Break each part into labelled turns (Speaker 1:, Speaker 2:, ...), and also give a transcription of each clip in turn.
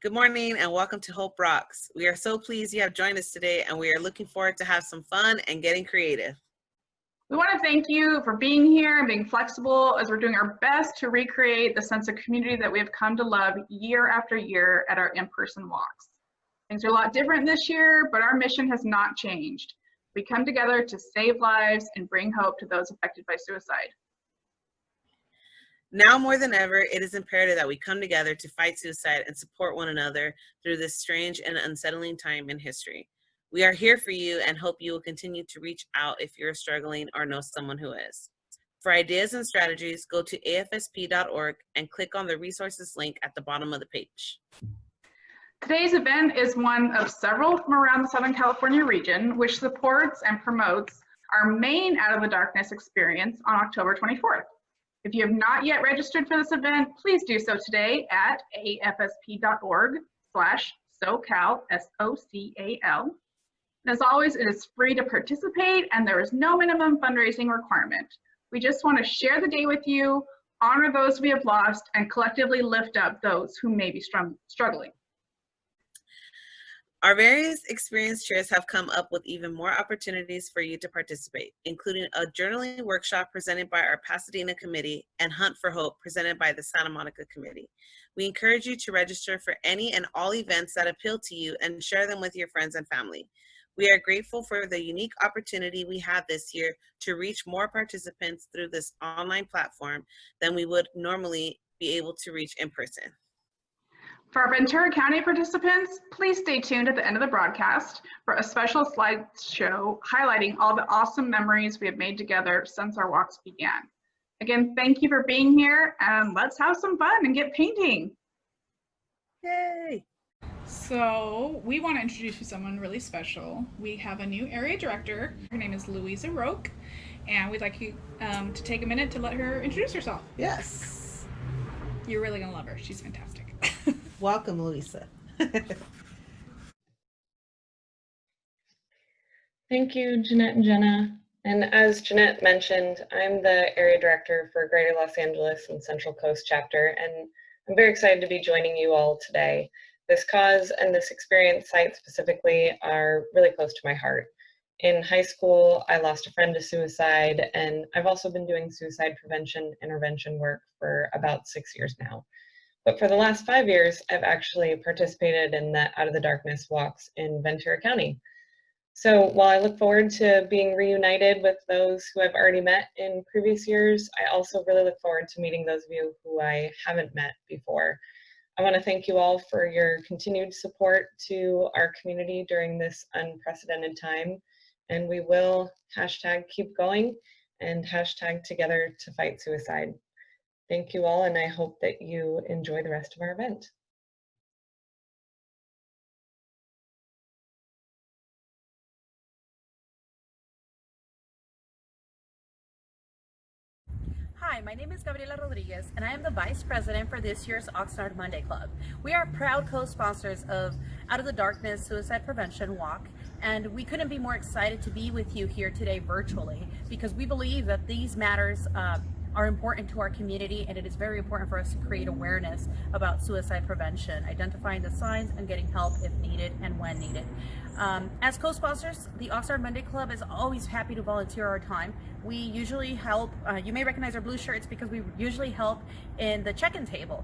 Speaker 1: Good morning and welcome to Hope Rocks. We are so pleased you have joined us today and we are looking forward to have some fun and getting creative.
Speaker 2: We want to thank you for being here and being flexible as we're doing our best to recreate the sense of community that we have come to love year after year at our in-person walks. Things are a lot different this year, but our mission has not changed. We come together to save lives and bring hope to those affected by suicide.
Speaker 1: Now more than ever, it is imperative that we come together to fight suicide and support one another through this strange and unsettling time in history. We are here for you and hope you will continue to reach out if you're struggling or know someone who is. For ideas and strategies, go to afsp.org and click on the resources link at the bottom of the page.
Speaker 2: Today's event is one of several from around the Southern California region, which supports and promotes our main Out of the Darkness experience on October 24th. If you have not yet registered for this event, please do so today at afsp.org/SoCal, S-O-C-A-L. And as always, it is free to participate and there is no minimum fundraising requirement. We just want to share the day with you, honor those we have lost, and collectively lift up those who may be struggling.
Speaker 1: Our various experienced chairs have come up with even more opportunities for you to participate, including a journaling workshop presented by our Pasadena committee and Hunt for Hope presented by the Santa Monica committee. We encourage you to register for any and all events that appeal to you and share them with your friends and family. We are grateful for the unique opportunity we have this year to reach more participants through this online platform than we would normally be able to reach in person.
Speaker 2: For our Ventura County participants, please stay tuned at the end of the broadcast for a special slideshow highlighting all the awesome memories we have made together since our walks began. Again, thank you for being here and let's have some fun and get painting.
Speaker 1: Yay!
Speaker 3: So we want to introduce you to someone really special. We have a new area director. Her name is Louisa Roque, and we'd like you to take a minute to let her introduce herself.
Speaker 4: Yes.
Speaker 3: You're really going to love her. She's fantastic.
Speaker 4: Welcome, Louisa.
Speaker 5: Thank you, Jeanette and Jenna. And as Jeanette mentioned, I'm the area director for Greater Los Angeles and Central Coast chapter, and I'm very excited to be joining you all today. This cause and this experience site specifically are really close to my heart. In high school, I lost a friend to suicide, and I've also been doing suicide prevention intervention work for about 6 years now. But for the last 5 years, I've actually participated in the Out of the Darkness walks in Ventura County. So while I look forward to being reunited with those who I've already met in previous years, I also really look forward to meeting those of you who I haven't met before. I want to thank you all for your continued support to our community during this unprecedented time. And we will #keep going and #together to fight suicide. Thank you all, and I hope that you enjoy the rest of our event.
Speaker 6: Hi, my name is Gabriela Rodriguez, and I am the Vice President for this year's Oxnard Monday Club. We are proud co-sponsors of Out of the Darkness Suicide Prevention Walk, and we couldn't be more excited to be with you here today virtually because we believe that these matters are important to our community, and it is very important for us to create awareness about suicide prevention, identifying the signs and getting help if needed and when needed. As co-sponsors, the Oxnard Monday Club is always happy to volunteer our time. We usually help, you may recognize our blue shirts because we usually help in the check-in table.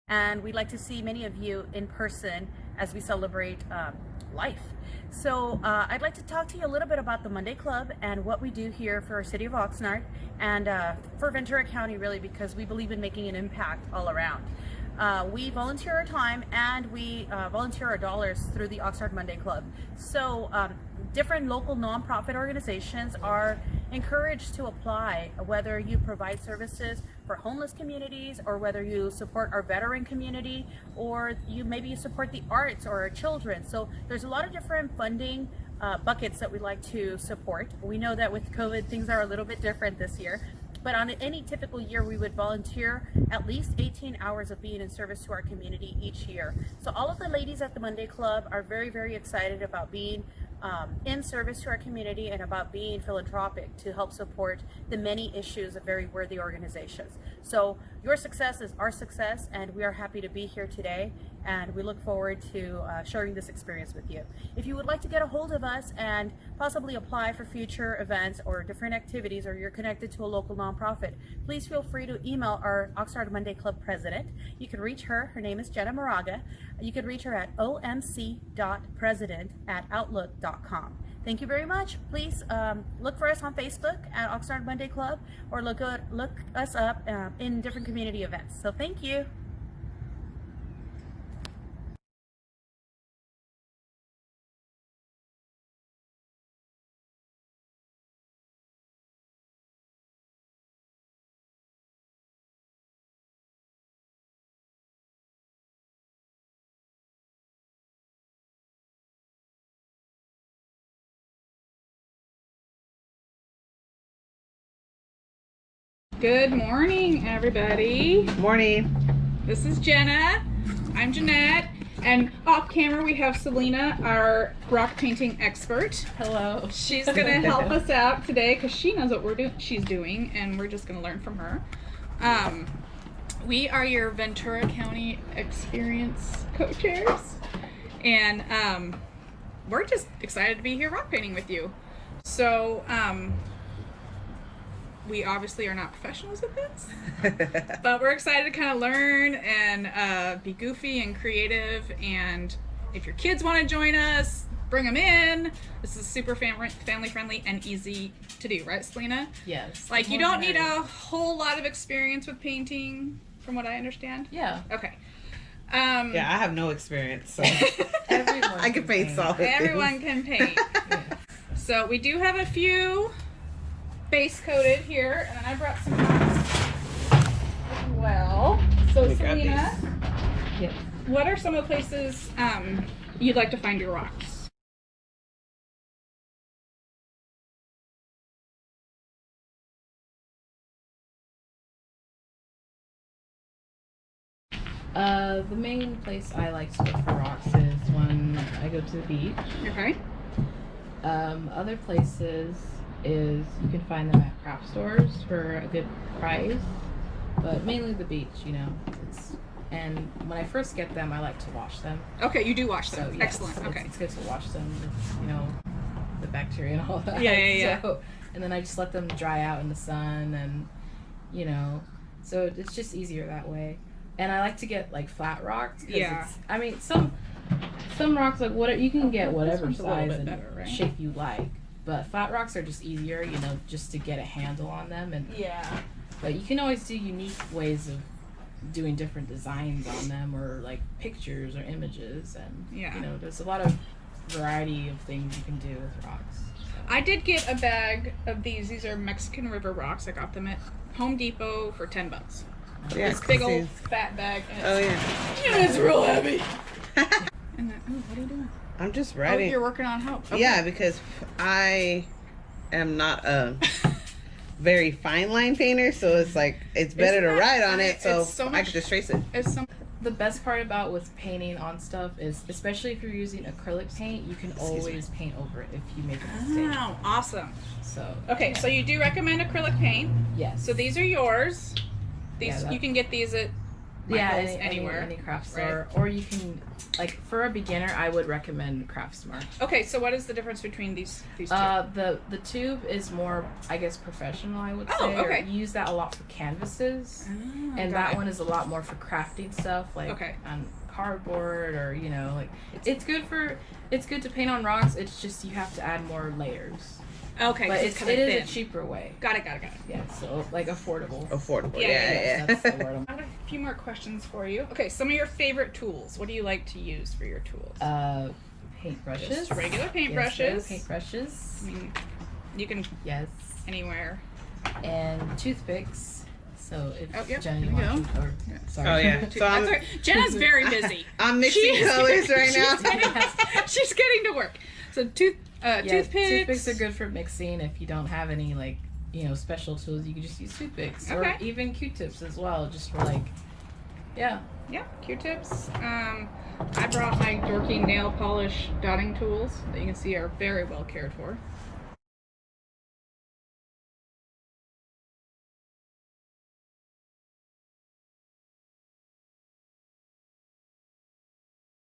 Speaker 6: And we'd like to see many of you in person as we celebrate life. So I'd like to talk to you a little bit about the Monday Club and what we do here for our city of Oxnard and for Ventura County, really, because we believe in making an impact all around. We volunteer our time and we volunteer our dollars through the Oxnard Monday Club. So different local nonprofit organizations are encouraged to apply, whether you provide services for homeless communities or whether you support our veteran community or maybe you support the arts or our children. So there's a lot of different funding buckets that we'd like to support. We know that with COVID things are a little bit different this year, but on any typical year we would volunteer at least 18 hours of being in service to our community each year. So all of the ladies at the Monday Club are very, very excited about being in service to our community and about being philanthropic to help support the many issues of very worthy organizations. So your success is our success, and we are happy to be here today, and we look forward to sharing this experience with you. If you would like to get a hold of us and possibly apply for future events or different activities, or you're connected to a local nonprofit, please feel free to email our Oxnard Monday Club president. You can reach her. Her name is Jenna Moraga. You can reach her at omc.president@outlook.com. Thank you very much. Please look for us on Facebook at Oxnard Monday Club, or look us up in different community events. So thank you.
Speaker 3: Good morning, everybody.
Speaker 4: Morning.
Speaker 3: This is Jenna. I'm Jeanette. And off camera, we have Selena, our rock painting expert.
Speaker 7: Hello.
Speaker 3: She's going to help us out today because she knows what she's doing, and we're just going to learn from her. We are your Ventura County Experience co-chairs, and we're just excited to be here rock painting with you. So, we obviously are not professionals at this, but we're excited to kind of learn and be goofy and creative. And if your kids want to join us, bring them in. This is super family friendly and easy to do, right, Selena?
Speaker 7: Yes.
Speaker 3: Like, you don't need a whole lot of experience with painting, from what I understand.
Speaker 7: Yeah.
Speaker 3: Okay.
Speaker 4: Yeah, I have no experience, so
Speaker 7: Everyone
Speaker 4: I can paint solid things.
Speaker 3: Everyone can paint.
Speaker 7: Yeah.
Speaker 3: So we do have a few base coated here, and I brought some rocks as well. So
Speaker 4: Let me grab
Speaker 3: Selena,
Speaker 7: Yes.
Speaker 3: what are some of the places you'd like to find your rocks?
Speaker 7: The main place I like to look for rocks is when I go to the beach.
Speaker 3: Okay.
Speaker 7: Other places is you can find them at craft stores for a good price, but mainly the beach, you know. And when I first get them, I like to wash them.
Speaker 3: Okay, you do wash them.
Speaker 7: So, yes,
Speaker 3: Excellent. Okay.
Speaker 7: It's good to wash them, with, you know, the bacteria and all that.
Speaker 3: Yeah.
Speaker 7: So, and then I just let them dry out in the sun, and you know, so it's just easier that way. And I like to get like flat rocks.
Speaker 3: Yeah.
Speaker 7: I mean, some rocks, like whatever, you can get whatever
Speaker 3: one's a little
Speaker 7: size
Speaker 3: bit
Speaker 7: and
Speaker 3: better, right?
Speaker 7: shape you like. But flat rocks are just easier, you know, just to get a handle on them. And
Speaker 3: Yeah.
Speaker 7: but you can always do unique ways of doing different designs on them, or like pictures or images, and
Speaker 3: Yeah.
Speaker 7: you know, there's a lot of variety of things you can do with rocks.
Speaker 3: I did get a bag of these. These are Mexican River rocks. I got them at Home Depot for $10.
Speaker 4: Yeah,
Speaker 3: This big old
Speaker 4: see.
Speaker 3: fat bag. And
Speaker 4: Oh
Speaker 3: it's,
Speaker 4: yeah.
Speaker 3: and it's real heavy. And then, what are you doing?
Speaker 4: I'm just
Speaker 3: Oh,
Speaker 4: writing.
Speaker 3: you're working on how? Okay.
Speaker 4: Yeah, because I am not a very fine line painter, so it's like it's better to
Speaker 3: Isn't that
Speaker 4: write on
Speaker 3: funny?
Speaker 4: it, so,
Speaker 3: It's so
Speaker 4: I
Speaker 3: much-
Speaker 4: can just trace it.
Speaker 3: It's some.
Speaker 7: The best part about with painting on stuff is, especially if you're using acrylic paint, you can always paint over it if you make a mistake.
Speaker 3: Oh, awesome.
Speaker 7: So
Speaker 3: Okay, so you do recommend acrylic paint.
Speaker 7: yes.
Speaker 3: So these are yours. These
Speaker 7: Yeah,
Speaker 3: you can get these at Michael's anywhere.
Speaker 7: any craft store, or you can, like, for a beginner, I would recommend Craftsmart.
Speaker 3: Okay, so what is the difference between these two?
Speaker 7: The tube is more, I guess, professional, I would
Speaker 3: Oh,
Speaker 7: say.
Speaker 3: okay.
Speaker 7: Or you use that a lot for canvases,
Speaker 3: Oh,
Speaker 7: and
Speaker 3: got
Speaker 7: that
Speaker 3: it.
Speaker 7: one is a lot more for crafting stuff, like
Speaker 3: Okay.
Speaker 7: on cardboard, or you know, like it's good to paint on rocks. It's just you have to add more layers.
Speaker 3: Okay,
Speaker 7: But
Speaker 3: 'cause
Speaker 7: it
Speaker 3: kinda
Speaker 7: is
Speaker 3: thin.
Speaker 7: a cheaper way.
Speaker 3: Got it.
Speaker 7: Yeah, so like affordable.
Speaker 4: Affordable.
Speaker 3: Yeah,
Speaker 4: Yeah.
Speaker 7: That's the word.
Speaker 3: I have a few more questions for you. Okay, some of your favorite tools. What do you like to use for your tools?
Speaker 7: Paintbrushes.
Speaker 3: Just regular
Speaker 7: Yes,
Speaker 3: paintbrushes.
Speaker 7: paintbrushes.
Speaker 3: I mean, you can
Speaker 7: Yes.
Speaker 3: anywhere.
Speaker 7: And toothpicks. So if
Speaker 3: Oh, yep,
Speaker 7: Jenny
Speaker 3: here we
Speaker 7: wants
Speaker 3: go.
Speaker 7: to, or
Speaker 3: Yeah.
Speaker 7: sorry.
Speaker 4: Oh yeah. So
Speaker 3: That's right. Jenna's very busy.
Speaker 4: I'm mixing
Speaker 3: She's
Speaker 4: colors right now.
Speaker 3: She's getting to work. So
Speaker 7: Yeah,
Speaker 3: toothpicks.
Speaker 7: Toothpicks are good for mixing. If you don't have any, like, you know, special tools, you can just use toothpicks, or
Speaker 3: Okay.
Speaker 7: even Q-tips as well, just for like Yeah.
Speaker 3: Yeah, Q-tips. I brought my dorky nail polish dotting tools that you can see are very well cared for.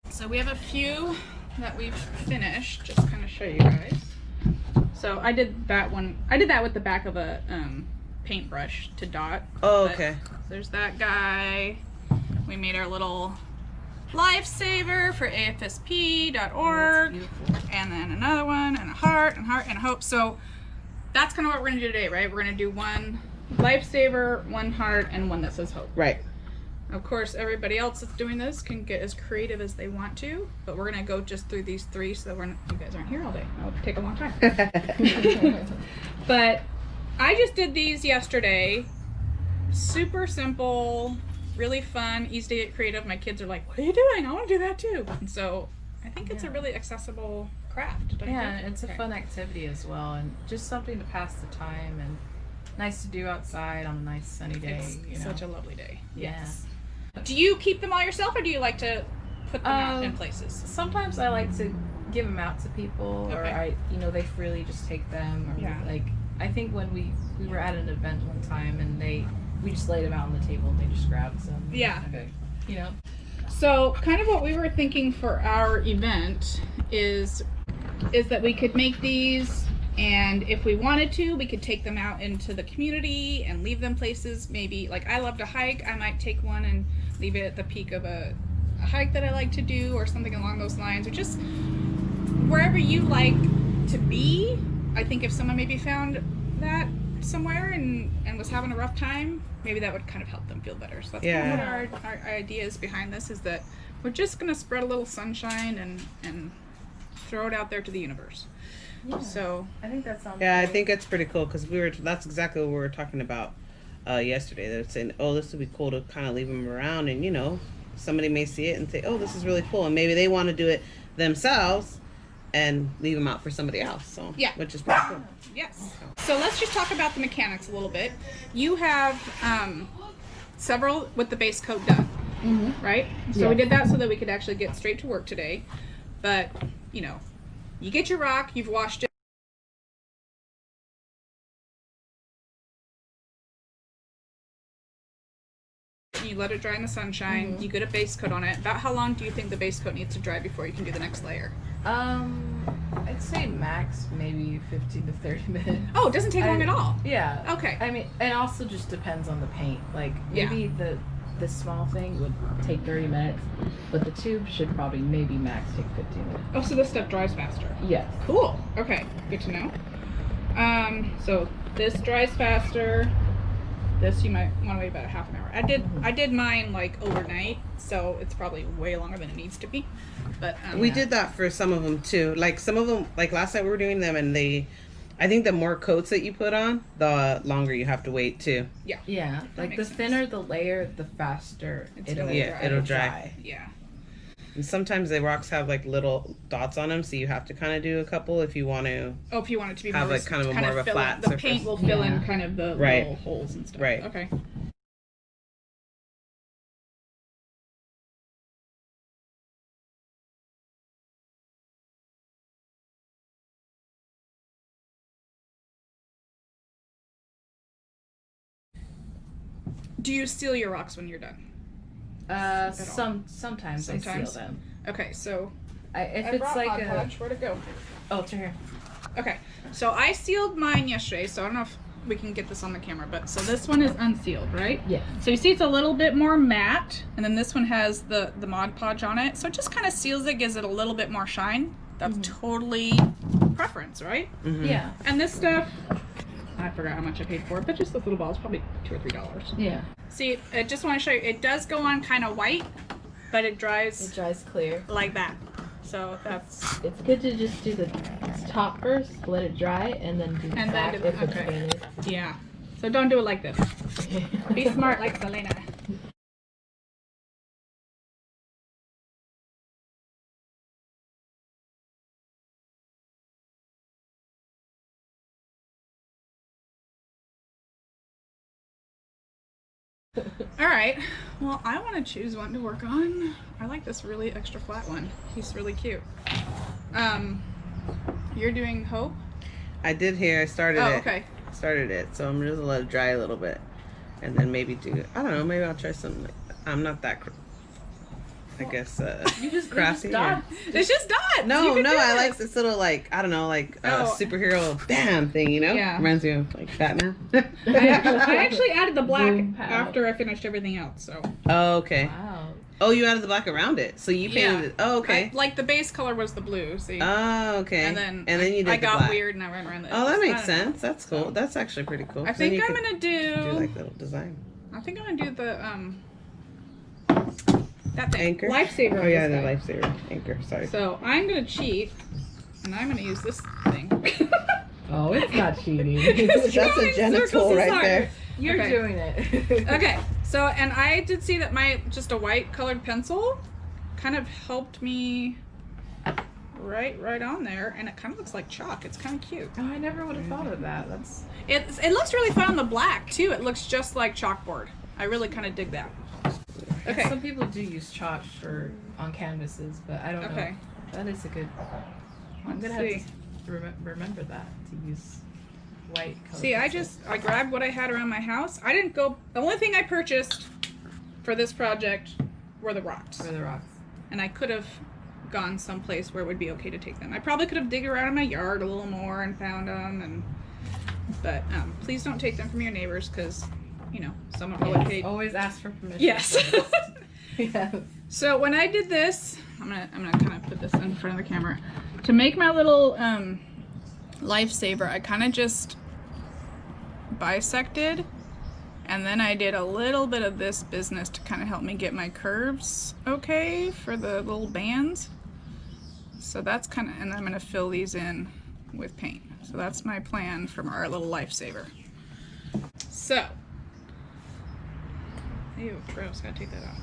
Speaker 3: So we have a few that we've finished, just kind of show you guys. So I did that one. I did that with the back of a paintbrush to dot.
Speaker 4: Oh,
Speaker 3: But
Speaker 4: okay.
Speaker 3: there's that guy. We made our little lifesaver for AFSP.org. And then another one, and a heart, and a hope. So that's kind of what we're going to do today, right? We're going to do one lifesaver, one heart, and one that says hope.
Speaker 4: Right.
Speaker 3: Of course, everybody else that's doing this can get as creative as they want to, but we're going to go just through these three so that you guys aren't here all day. That'll take a long time. But I just did these yesterday. Super simple, really fun, easy to get creative. My kids are like, what are you doing? I want to do that too. And so I think it's a really accessible craft. Don't you
Speaker 7: Yeah,
Speaker 3: think?
Speaker 7: it's a fun activity as well, and just something to pass the time, and nice to do outside on a nice sunny day.
Speaker 3: It's such a lovely day.
Speaker 7: Yeah.
Speaker 3: Yes. Do you keep them all yourself, or do you like to put them out in places?
Speaker 7: Sometimes I like to give them out to people, or
Speaker 3: Okay.
Speaker 7: they freely just take them, or
Speaker 3: Yeah.
Speaker 7: like I think when we were at an event one time and we just laid them out on the table and they just grabbed some.
Speaker 3: Yeah.
Speaker 7: Okay.
Speaker 3: So kind of what we were thinking for our event is that we could make these, and if we wanted to, we could take them out into the community and leave them places. Maybe, like, I love to hike, I might take one and leave it at the peak of a hike that I like to do, or something along those lines, or just wherever you like to be. I think if someone maybe found that somewhere and was having a rough time, maybe that would kind of help them feel better. So that's kind of what our idea is behind this, is that we're just going to spread a little sunshine and throw it out there to the universe.
Speaker 7: Yeah.
Speaker 3: So
Speaker 7: I think that sounds.
Speaker 4: Yeah, I
Speaker 7: great.
Speaker 4: think it's pretty cool because that's exactly what we were talking about yesterday. They're saying, oh, this would be cool to kind of leave them around, and somebody may see it and say, oh, this is really cool, and maybe they want to do it themselves and leave them out for somebody else. So
Speaker 3: Yeah.
Speaker 4: which is pretty cool.
Speaker 3: yes. So let's just talk about the mechanics a little bit. You have several with the base coat done, right? So we did that so that we could actually get straight to work today. But you get your rock, you've washed it. You let it dry in the sunshine. You get a base coat on it. About how long do you think the base coat needs to dry before you can do the next layer?
Speaker 7: I'd say max maybe 15 to 30 minutes.
Speaker 3: Oh, it doesn't take long at all.
Speaker 7: Yeah.
Speaker 3: Okay.
Speaker 7: I mean, it also just depends on the paint. Like maybe the small thing would take 30 minutes, but the tube should probably maybe max take 15 minutes.
Speaker 3: Oh, so this stuff dries faster.
Speaker 7: Yes.
Speaker 3: Cool. Okay, good to know. So this dries faster. This you might want to wait about a half an hour. I did mine like overnight, so it's probably way longer than it needs to be. But
Speaker 4: We did that for some of them too. Like some of them, like last night we were doing them, and I think the more coats that you put on, the longer you have to wait too.
Speaker 7: Yeah. Like the
Speaker 3: makes sense.
Speaker 7: thinner the layer, the faster it'll dry.
Speaker 4: It'll dry.
Speaker 3: Yeah.
Speaker 4: And sometimes the rocks have like little dots on them, so you have to kind of do a couple if you want to.
Speaker 3: Oh, if you want it to be
Speaker 4: Have,
Speaker 3: more
Speaker 4: like, kind of a more of a
Speaker 3: fill
Speaker 4: flat
Speaker 3: in, the
Speaker 4: surface.
Speaker 3: paint will fill in
Speaker 7: Yeah.
Speaker 3: kind of the
Speaker 4: Right.
Speaker 3: little holes and stuff.
Speaker 4: Right.
Speaker 3: Okay. Do you seal your rocks when you're done? all?
Speaker 7: Sometimes I
Speaker 3: Sometimes?
Speaker 7: seal them.
Speaker 3: Okay, so
Speaker 7: If
Speaker 3: I
Speaker 7: it's
Speaker 3: brought
Speaker 7: like
Speaker 3: Mod
Speaker 7: a
Speaker 3: Podge. Where'd it go?
Speaker 7: oh, it's right here.
Speaker 3: Okay, so I sealed mine yesterday, so I don't know if we can get this on the camera, but so this one is unsealed, right?
Speaker 7: Yeah.
Speaker 3: So you see it's a little bit more matte, and then this one has the Mod Podge on it, so it just kind of seals it, gives it a little bit more shine. That's totally preference, right?
Speaker 7: Yeah.
Speaker 3: And this stuff, I forgot how much I paid for it, but just this little ball is probably $2 or $3.
Speaker 7: Yeah.
Speaker 3: See, I just want to show you, it does go on kind of white, but it dries
Speaker 7: It dries clear.
Speaker 3: like that. So that's,
Speaker 7: It's good to just do the top first, let it dry, and then do the
Speaker 3: And then
Speaker 7: back
Speaker 3: do-
Speaker 7: if it's
Speaker 3: okay.
Speaker 7: painted.
Speaker 3: yeah. So don't do it like this. Be smart like Selena. All right. Well, I want to choose one to work on. I like this really extra flat one. He's really cute. You're doing Hope?
Speaker 4: I did here. I started
Speaker 3: Oh,
Speaker 4: it.
Speaker 3: okay.
Speaker 4: Started it. So I'm just gonna let it dry a little bit, and then maybe do. I don't know. Maybe I'll try something. I'm not that. I guess
Speaker 7: You just
Speaker 4: crafty.
Speaker 7: dot.
Speaker 3: It's just dots.
Speaker 4: No,
Speaker 3: You can
Speaker 4: no.
Speaker 3: do
Speaker 4: I
Speaker 3: this.
Speaker 4: like this little I don't know
Speaker 3: Oh.
Speaker 4: superhero bam thing. You know.
Speaker 3: Yeah.
Speaker 4: Reminds me of like Batman.
Speaker 3: I actually added the black
Speaker 7: Boom, pow.
Speaker 3: after I finished everything else. So
Speaker 4: Oh, okay.
Speaker 7: Wow.
Speaker 4: Oh, you added the black around it, so you painted it. Oh, okay.
Speaker 3: like the base color was the blue. See.
Speaker 4: Oh, okay.
Speaker 3: And then
Speaker 4: you did
Speaker 3: I
Speaker 4: the
Speaker 3: got
Speaker 4: black.
Speaker 3: weird and I ran around the
Speaker 4: Oh, that
Speaker 3: edges.
Speaker 4: makes
Speaker 3: I don't know.
Speaker 4: sense. That's cool.
Speaker 3: So-
Speaker 4: That's actually pretty cool.
Speaker 3: I
Speaker 4: Then
Speaker 3: think
Speaker 4: you
Speaker 3: I'm
Speaker 4: could
Speaker 3: gonna do.
Speaker 4: do like little design.
Speaker 3: I think I'm gonna do the that thing.
Speaker 4: Anchor?
Speaker 3: Lifesaver.
Speaker 4: Oh yeah,
Speaker 3: on
Speaker 4: the
Speaker 3: this guy.
Speaker 4: lifesaver anchor. Sorry.
Speaker 3: So I'm gonna cheat, and I'm gonna use this thing.
Speaker 7: Oh, it's not cheating.
Speaker 3: It's
Speaker 4: That's a
Speaker 3: going
Speaker 4: Jenna
Speaker 3: circles
Speaker 4: tool right
Speaker 3: inside.
Speaker 4: there.
Speaker 7: You're
Speaker 3: Okay.
Speaker 7: doing it.
Speaker 3: Okay, so and I did see that my just a white colored pencil kind of helped me right on there, and it kind of looks like chalk. It's kind of cute.
Speaker 7: Oh, I never would have thought of that. That's
Speaker 3: It looks really fun on the black too. It looks just like chalkboard. I really kind of dig that. Okay.
Speaker 7: Some people do use chalk for on canvases, but I don't
Speaker 3: Okay.
Speaker 7: know. That is a good. I'm
Speaker 3: Let's
Speaker 7: gonna have
Speaker 3: see.
Speaker 7: to remember that to use white color.
Speaker 3: See, I
Speaker 7: pencil.
Speaker 3: grabbed what I had around my house. I didn't go. The only thing I purchased for this project were the rocks,
Speaker 7: for the rocks.
Speaker 3: and I could have gone someplace where it would be okay to take them. I probably could have digged around in my yard a little more and found them, but please don't take them from your neighbors because, you know, someone probably paid.
Speaker 7: Always ask for permission.
Speaker 3: Yes.
Speaker 7: first. Yeah.
Speaker 3: So when I did this, I'm gonna kind of put this in front of the camera to make my little lifesaver. I kind of just bisected, and then I did a little bit of this business to kind of help me get my curves okay for the little bands. So that's kind of, and I'm gonna fill these in with paint. So that's my plan for our little lifesaver. So, ew, gross, gotta take that out.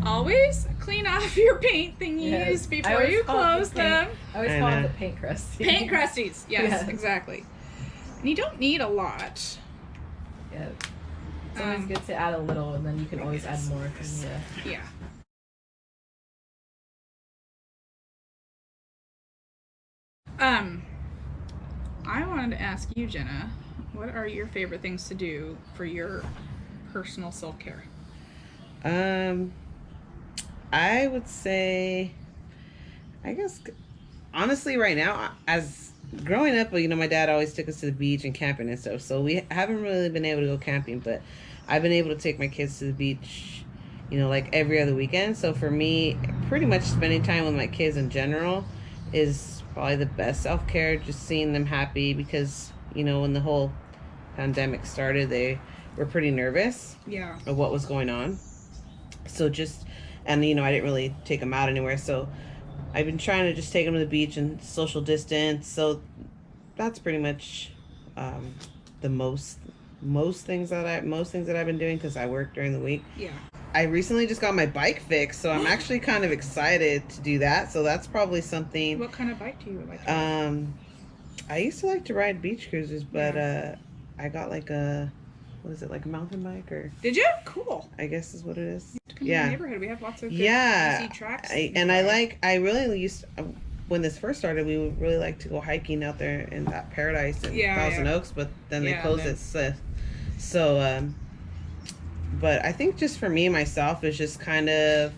Speaker 3: Always clean off your paint thingies
Speaker 7: Yes. I
Speaker 3: before
Speaker 7: always
Speaker 3: you
Speaker 7: call it
Speaker 3: close
Speaker 7: the paint-
Speaker 3: them.
Speaker 7: I always
Speaker 4: I
Speaker 7: call
Speaker 4: know.
Speaker 7: it the paint crusty.
Speaker 3: Paint crusties, yes,
Speaker 7: Yes.
Speaker 3: exactly. And you don't need a lot.
Speaker 7: Yeah. It's always good to add a little, and then you can always add more. Yeah.
Speaker 3: Yeah. I wanted to ask you, Jenna, what are your favorite things to do for your personal self-care?
Speaker 4: I would say, I guess, honestly, right now, as growing up, you know, my dad always took us to the beach and camping and stuff. So we haven't really been able to go camping, but I've been able to take my kids to the beach, you know, like every other weekend. So for me, pretty much spending time with my kids in general is probably the best self-care, just seeing them happy because, you know, when the whole pandemic started, they were pretty nervous
Speaker 3: Yeah.
Speaker 4: of what was going on. So just, and you know, I didn't really take them out anywhere. So I've been trying to just take them to the beach and social distance. So that's pretty much the most things that I've been doing because I work during the week.
Speaker 3: Yeah.
Speaker 4: I recently just got my bike fixed, so I'm actually kind of excited to do that. So that's probably something.
Speaker 3: What kind of bike do you like? to ride?
Speaker 4: I used to like to ride beach cruisers, but I got like a, what is it, like a mountain bike, or
Speaker 3: Did you? Cool.
Speaker 4: I guess is what it is.
Speaker 3: To come to
Speaker 4: Yeah.
Speaker 3: the neighborhood, we have lots of good
Speaker 4: Yeah,
Speaker 3: easy tracks.
Speaker 4: I really used, when this first started, we would really like to go hiking out there in that Paradise in
Speaker 3: Yeah,
Speaker 4: Thousand
Speaker 3: yeah.
Speaker 4: Oaks, but then they
Speaker 3: Yeah,
Speaker 4: closed it. So, but I think just for me, myself, is just kind of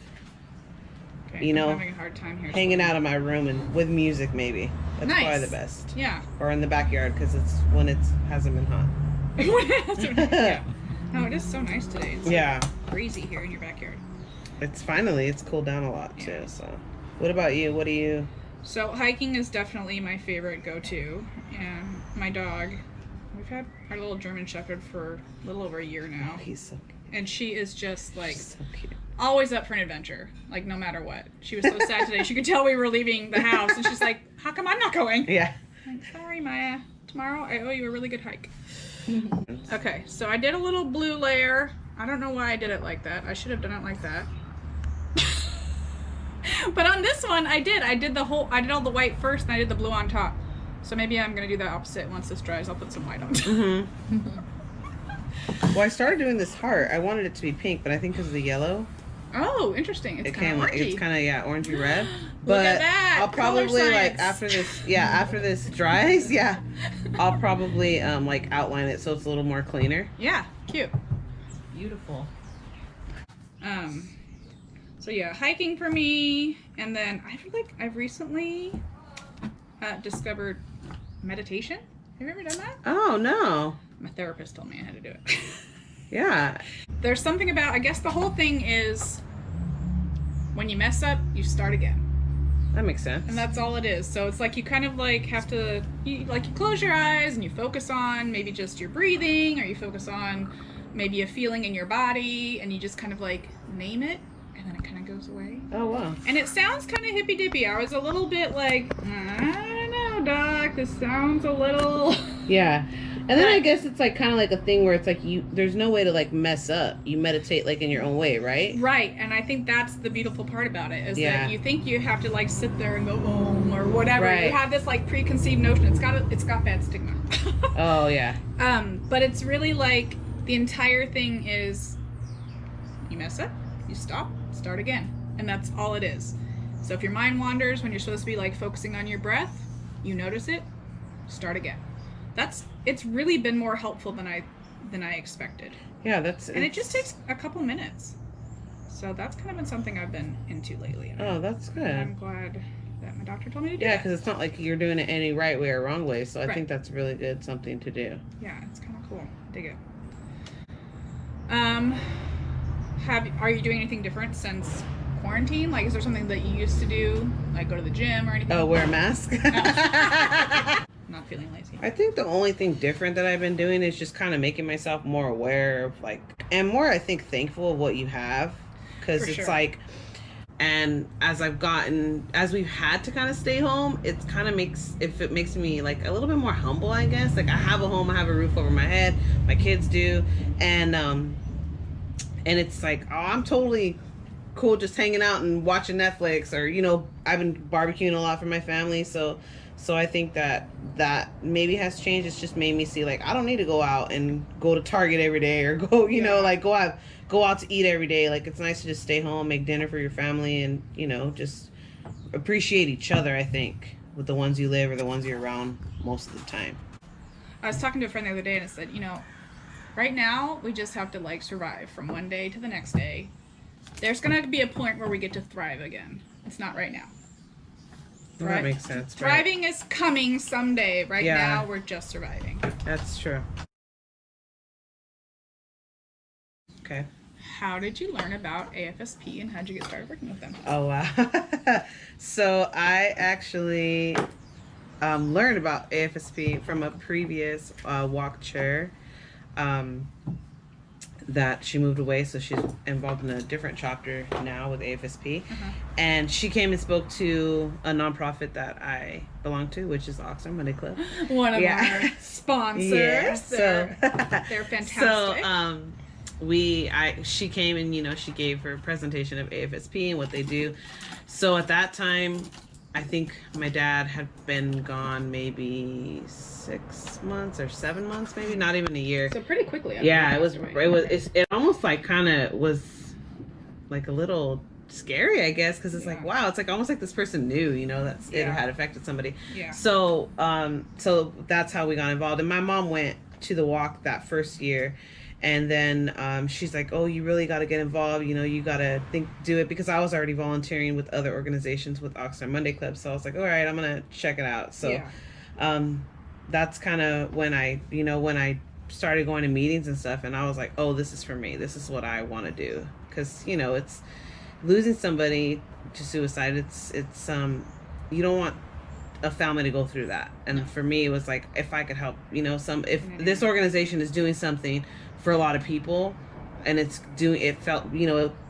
Speaker 3: Okay,
Speaker 4: you
Speaker 3: I'm
Speaker 4: know,
Speaker 3: having a hard time here.
Speaker 4: hanging out in my room and with music, maybe. That's
Speaker 3: Nice.
Speaker 4: probably the best.
Speaker 3: Yeah.
Speaker 4: Or in the backyard, because it's when it hasn't been hot.
Speaker 3: Yeah. No, it is so nice today. It's
Speaker 4: Yeah,
Speaker 3: breezy here in your backyard.
Speaker 4: it's cooled down a lot too.
Speaker 3: Yeah.
Speaker 4: So, what about you? What do you?
Speaker 3: So hiking is definitely my favorite go-to, and my dog, we've had our little German Shepherd for a little over a year now,
Speaker 4: Oh, he's so
Speaker 3: and she is just like
Speaker 4: so cute.
Speaker 3: always up for an adventure, like no matter what. She was so sad today. She could tell we were leaving the house, and she's like, "How come I'm not going?"
Speaker 4: Yeah.
Speaker 3: I'm like, sorry, Maya. Tomorrow I owe you a really good hike. Okay, so I did a little blue layer. I don't know why I did it like that. I should have done it like that. But on this one, I did all the white first, and I did the blue on top. So maybe I'm gonna do the opposite. Once this dries, I'll put some white on.
Speaker 4: Mm-hmm. Well, I started doing this heart. I wanted it to be pink, but I think because of the yellow,
Speaker 3: Oh, interesting. It's
Speaker 4: it
Speaker 3: kind
Speaker 4: came
Speaker 3: of
Speaker 4: like it's kind of orangey red.
Speaker 3: Look
Speaker 4: But
Speaker 3: at that.
Speaker 4: I'll
Speaker 3: Color
Speaker 4: probably like
Speaker 3: science.
Speaker 4: after this dries, I'll probably like outline it so it's a little more cleaner.
Speaker 3: Yeah, cute.
Speaker 7: Beautiful.
Speaker 3: So yeah, hiking for me, and then I feel like I've recently discovered meditation. Have you ever done that?
Speaker 4: Oh no.
Speaker 3: My therapist told me I had to do it.
Speaker 4: Yeah.
Speaker 3: There's something about, I guess the whole thing is when you mess up, you start again.
Speaker 4: That makes sense.
Speaker 3: And that's all it is. So it's like you kind of like have to, you close your eyes and you focus on maybe just your breathing, or you focus on maybe a feeling in your body, and you just kind of like name it, and then it kind of goes away.
Speaker 4: Oh wow.
Speaker 3: And it sounds kind of hippy dippy. I was a little bit like, I don't know, doc, this sounds a little.
Speaker 4: Yeah. And then I guess it's like kind of like a thing where it's like there's no way to like mess up. You meditate like in your own way, right?
Speaker 3: Right, and I think that's the beautiful part about it, is
Speaker 4: Yeah.
Speaker 3: that you think you have to like sit there and go or whatever.
Speaker 4: Right.
Speaker 3: You have this like preconceived notion. It's got bad stigma.
Speaker 4: Oh yeah.
Speaker 3: But it's really like the entire thing is you mess up, you stop, start again, and that's all it is. So if your mind wanders when you're supposed to be like focusing on your breath, you notice it, start again. It's really been more helpful than I expected.
Speaker 4: Yeah,
Speaker 3: And it just takes a couple minutes. So that's kind of been something I've been into lately. And
Speaker 4: Oh, that's good.
Speaker 3: I'm glad that my doctor told me to do
Speaker 4: Yeah,
Speaker 3: that.
Speaker 4: because it's not like you're doing it any right way or wrong way. So I
Speaker 3: Right.
Speaker 4: think that's really good, something to do.
Speaker 3: Yeah, it's kind of cool. Dig it. Are you doing anything different since quarantine? Like, is there something that you used to do, like go to the gym or anything?
Speaker 4: Oh, wear a mask?
Speaker 3: Not feeling lazy.
Speaker 4: I think the only thing different that I've been doing is just kind of making myself more aware of like, and more, I think, thankful of what you have. Because
Speaker 3: For
Speaker 4: it's
Speaker 3: sure.
Speaker 4: like, and as we've had to kind of stay home, it makes me like a little bit more humble, I guess. Like I have a home, I have a roof over my head, my kids do. And it's like, oh, I'm totally cool just hanging out and watching Netflix, or, I've been barbecuing a lot for my family. So I think that maybe has changed. It's just made me see like, I don't need to go out and go to Target every day, or go, like go out to eat every day. Like it's nice to just stay home, make dinner for your family, and, just appreciate each other, I think, with the ones you live or the ones you're around most of the time.
Speaker 3: I was talking to a friend the other day and I said, right now we just have to like survive from one day to the next day. There's going to be a point where we get to thrive again. It's not right now.
Speaker 4: Well, that makes sense. Right?
Speaker 3: Thriving is coming someday. Right
Speaker 4: Yeah.
Speaker 3: now we're just surviving.
Speaker 4: That's true. Okay.
Speaker 3: How did you learn about AFSP and how did you get started working with them?
Speaker 4: Oh, wow. So I actually learned about AFSP from a previous walk chair that she moved away. So she's involved in a different chapter now with AFSP. And she came and spoke to a nonprofit that I belong to, which is Oxford Monday Club.
Speaker 3: One of
Speaker 4: Yeah.
Speaker 3: our sponsors.
Speaker 4: Yeah,
Speaker 3: They're fantastic.
Speaker 4: So she came and she gave her presentation of AFSP and what they do. So at that time, I think my dad had been gone maybe 6 months or 7 months, maybe not even a year.
Speaker 3: So pretty quickly.
Speaker 4: Yeah, it almost like kind of was like a little scary, I guess, because it's like, wow, it's like almost like this person knew, it had affected somebody.
Speaker 3: Yeah.
Speaker 4: So so that's how we got involved. And my mom went to the walk that first year. And then she's like, oh, you really got to get involved. You got to do it, because I was already volunteering with other organizations with Oxnard Monday Club. So I was like, all right, I'm going to check it out. So that's kind of when I started going to meetings and stuff. And I was like, oh, this is for me. This is what I want to do. Because, it's losing somebody to suicide. It's you don't want a family to go through that. And for me, it was like, if I could help, if this organization is doing something for a lot of people, and it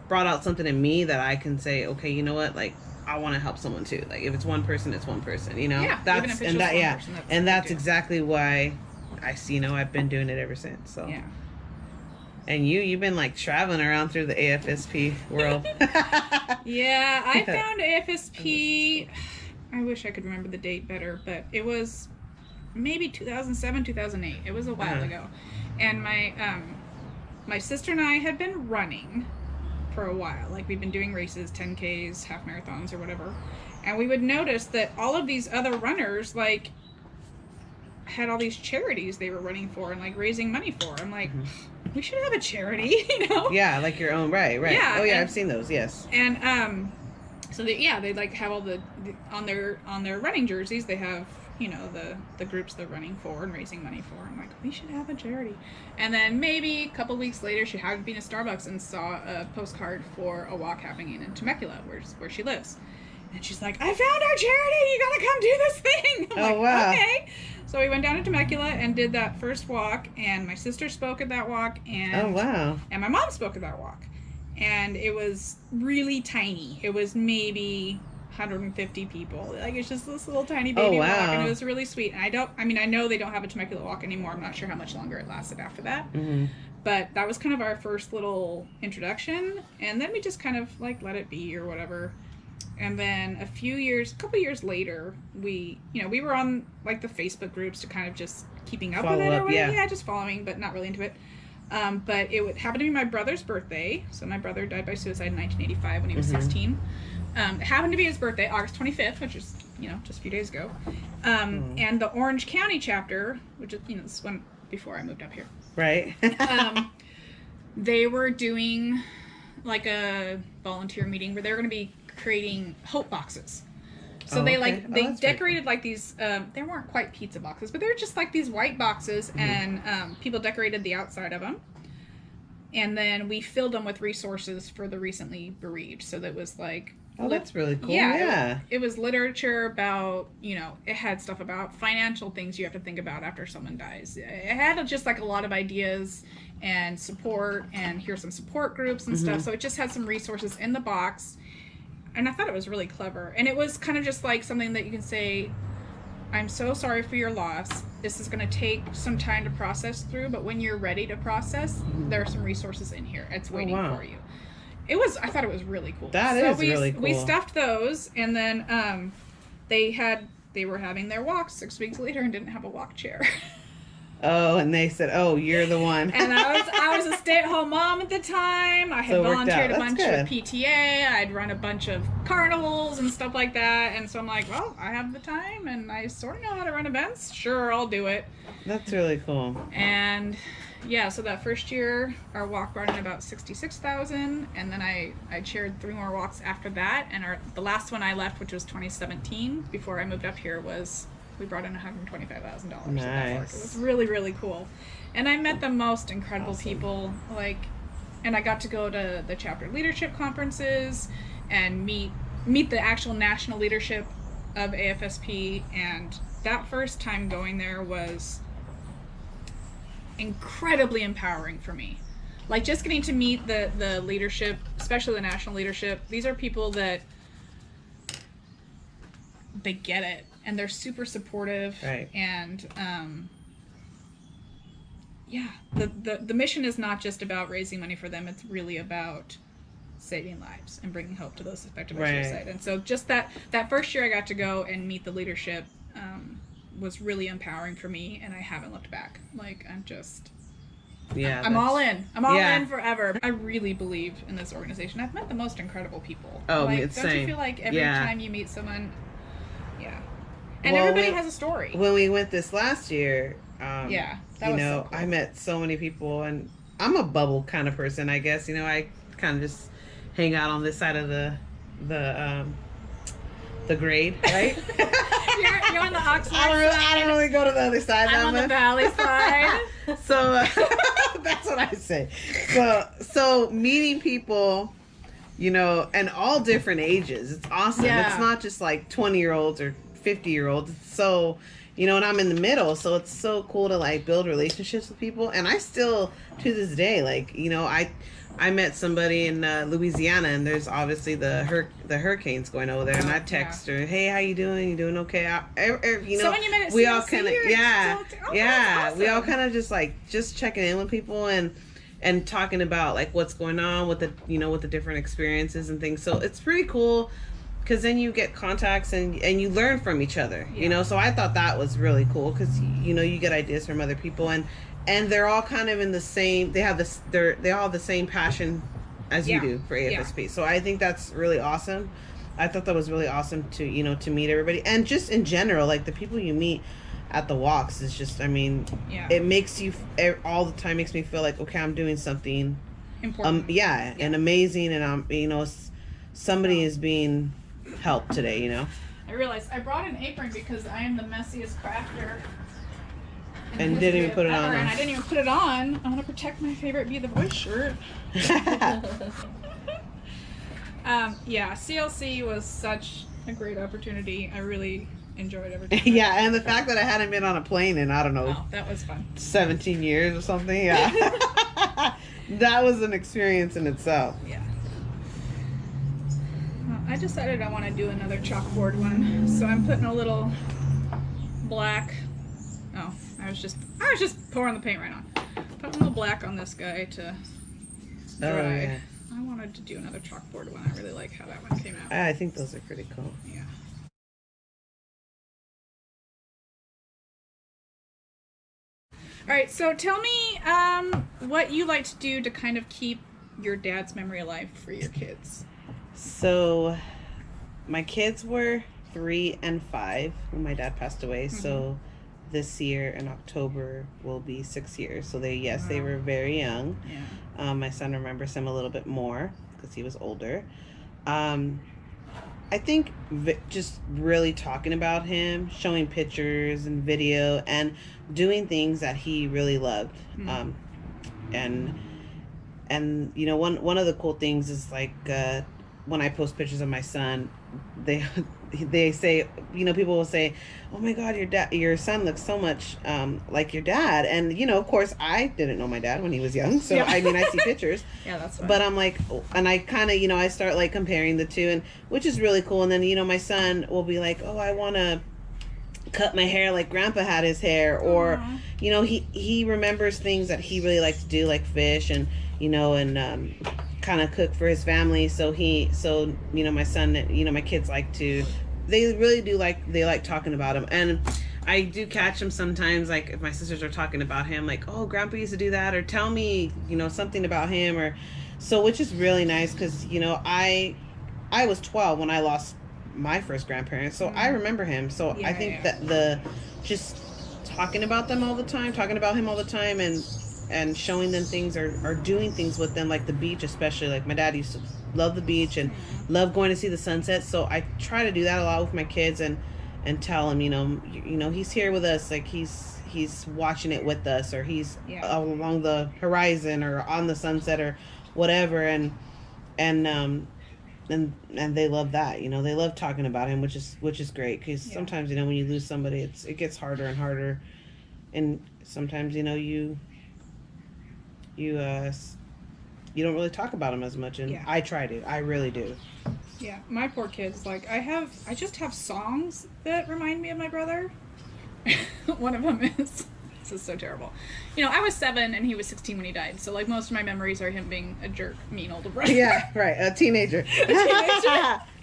Speaker 4: brought out something in me that I can say, okay, you know what, like I want to help someone too. Like if it's one person, it's one person,
Speaker 3: Yeah, even if it's just one person,
Speaker 4: that's exactly why I've been doing it ever since. So
Speaker 3: yeah.
Speaker 4: And you've been like traveling around through the AFSP world.
Speaker 3: Yeah, I found AFSP, I wish I could remember the date better, but it was maybe 2007, 2008. It was a while ago. And my my sister and I had been running for a while. Like, we've been doing races, 10Ks, half marathons, or whatever. And we would notice that all of these other runners, like, had all these charities they were running for and, like, raising money for. I'm like, we should have a charity, you know?
Speaker 4: Yeah, like your own, right.
Speaker 3: Yeah,
Speaker 4: Oh, yeah,
Speaker 3: and-
Speaker 4: I've seen those, yes.
Speaker 3: And, so they like have all the on their running jerseys, they have, you know, the groups they're running for and raising money for. I'm like, we should have a charity. And then maybe a couple weeks later, she happened to be in a Starbucks and saw a postcard for a walk happening in Temecula, where she lives. And she's like, I found our charity! You gotta come do this thing! I'm like,
Speaker 4: wow.
Speaker 3: okay. So we went down to Temecula and did that first walk, and my sister spoke at that walk, and
Speaker 4: Oh, wow.
Speaker 3: and my mom spoke at that walk. And it was really tiny. It was maybe 150 people. Like, it's just this little tiny baby walk, and it was really sweet. And I know they don't have a Temecula walk anymore. I'm not sure how much longer it lasted after that. But that was kind of our first little introduction. And then we just kind of, like, let it be or whatever. And then a couple years later, we were on, like, the Facebook groups to kind of just keeping up with it or whatever. Yeah, just following, but not really into it. But it would happen to be my brother's birthday. So my brother died by suicide in 1985 when he was 16. It happened to be his birthday, August 25th, which is, you know, just a few days ago. And the Orange County chapter, which is, you know, this one before I moved up here.
Speaker 4: Right.
Speaker 3: They were doing, like, a volunteer meeting where they were going to be creating hope boxes. So they decorated, like, these, they weren't quite pizza boxes, but they were just like these white boxes, and people decorated the outside of them. And then we filled them with resources for the recently bereaved. So that was like,
Speaker 4: Oh, that's really cool.
Speaker 3: yeah,
Speaker 4: Yeah.
Speaker 3: it was literature about, you know, it had stuff about financial things you have to think about after someone dies. It had just, like, a lot of ideas and support, and here's some support groups and stuff. So it just had some resources in the box. And I thought it was really clever. And it was kind of just like something that you can say, I'm so sorry for your loss. This is going to take some time to process through, but when you're ready to process, there are some resources in here. It's waiting for you. I thought it was really cool.
Speaker 4: That is really cool.
Speaker 3: We stuffed those, and then they were having their walks 6 weeks later and didn't have a walk chair.
Speaker 4: Oh, and they said, "Oh, you're the one."
Speaker 3: And I was a stay-at-home mom at the time. I had volunteered a bunch of PTA. I'd run a bunch of carnivals and stuff like that. And so I'm like, well, I have the time, and I sort of know how to run events. Sure, I'll do it.
Speaker 4: That's really cool.
Speaker 3: And yeah, so that first year, our walk brought in about 66,000, and then I chaired 3 more walks after that. And the last one I left, which was 2017, before I moved up here, we brought in $125,000.
Speaker 4: Nice.
Speaker 3: It was really, really cool. And I met the most incredible people, like, and I got to go to the chapter leadership conferences and meet the actual national leadership of AFSP. And that first time going there was incredibly empowering for me. Like, just getting to meet the leadership, especially the national leadership. These are people that they get it. And they're super supportive,
Speaker 4: right?
Speaker 3: And yeah, the mission is not just about raising money for them; it's really about saving lives and bringing hope to those affected by suicide. And so, just that first year, I got to go and meet the leadership was really empowering for me, and I haven't looked back. Like, I'm all in. I'm all in forever. I really believe in this organization. I've met the most incredible people.
Speaker 4: Oh,
Speaker 3: like,
Speaker 4: it's
Speaker 3: don't you feel like every time you meet someone? Yeah. And everybody has a story.
Speaker 4: When we went this last year,
Speaker 3: that was
Speaker 4: so cool. I met so many people, and I'm a bubble kind of person, I guess. You know, I kind of just hang out on this side of the grade, right?
Speaker 3: you're on the Oxnard side.
Speaker 4: I don't really go to the other side.
Speaker 3: I'm on the valley side.
Speaker 4: So that's what I say. So meeting people, you know, and all different ages. It's awesome. Yeah. It's not just like 20-year-olds or 50-year-olds. So, you know, and I'm in the middle, so it's so cool to, like, build relationships with people. And I still, to this day, like, you know, I met somebody in Louisiana, and there's obviously the hurricanes going over there, and I text her, "Hey, how you doing? You doing okay?" You know,
Speaker 3: so when you met at
Speaker 4: we all kind of
Speaker 3: awesome.
Speaker 4: we all kind of just checking in with people and talking about, like, what's going on with the different experiences and things. So it's pretty cool, because then you get contacts and you learn from each other, you know. So I thought that was really cool, because, you know, you get ideas from other people, and and they're all kind of in the same. They have this. They all have the same passion as you do for AFSP. So I think that's really awesome. I thought that was really awesome to to meet everybody, and just in general, like the people you meet at the walks is just. I mean, it makes you all the time makes me feel like, okay, I'm doing something important. And amazing, and I'm somebody is being helped today.
Speaker 3: I realized I brought an apron because I am the messiest crafter.
Speaker 4: And didn't even put it on.
Speaker 3: And I didn't even put it on. I want to protect my favorite Be the Voice shirt. CLC was such a great opportunity. I really enjoyed everything.
Speaker 4: And the fact that I hadn't been on a plane in, I don't know.
Speaker 3: Oh, that was fun.
Speaker 4: 17 years or something. Yeah. That was an experience in itself.
Speaker 3: Yeah. I decided I want to do another chalkboard one, so I'm putting a little black. Oh, I was just pouring the paint right on. Putting a little black on this guy to dry.
Speaker 4: Oh, yeah.
Speaker 3: I wanted to do another chalkboard one. I really like how that one came out.
Speaker 4: I think those are pretty cool.
Speaker 3: Yeah. All right, so tell me what you like to do to kind of keep your dad's memory alive for your kids.
Speaker 4: So, my kids were 3 and 5 when my dad passed away. Mm-hmm. So, this year in October will be 6 years. So they were very young. Yeah. My son remembers him a little bit more because he was older. I think just really talking about him, showing pictures and video, and doing things that he really loved. Mm-hmm. And one of the cool things is like when I post pictures of my son, they say, people will say, oh my God, your son looks so much like your dad. And of course I didn't know my dad when he was young, so I mean I see pictures.
Speaker 3: Yeah, that's fine.
Speaker 4: But I'm like, and I kind of I start like comparing the two, and which is really cool. And then my son will be like, oh, I want to cut my hair like grandpa had his hair, or he remembers things that he really liked to do, like fish and kind of cook for his family. So my son, my kids they really do they like talking about him. And I do catch him sometimes, like if my sisters are talking about him, like, oh, grandpa used to do that, or tell me, something about him, or so, which is really nice because, I was 12 when I lost my first grandparents. So I remember him. So I think that the just talking about him all the time and showing them things or doing things with them, like the beach, especially. Like my dad used to love the beach and love going to see the sunset. So I try to do that a lot with my kids and tell them, he's here with us. Like he's watching it with us, or he's along the horizon or on the sunset or whatever. And they love that, they love talking about him, which is great. Because sometimes, when you lose somebody, it gets harder and harder. And sometimes, you don't really talk about them as much, and I try to. I really do.
Speaker 3: Yeah, my poor kids. Like I just have songs that remind me of my brother. One of them is, this is so terrible. I was 7 and he was 16 when he died. So like most of my memories are him being a jerk, mean older brother.
Speaker 4: Yeah, right. A teenager.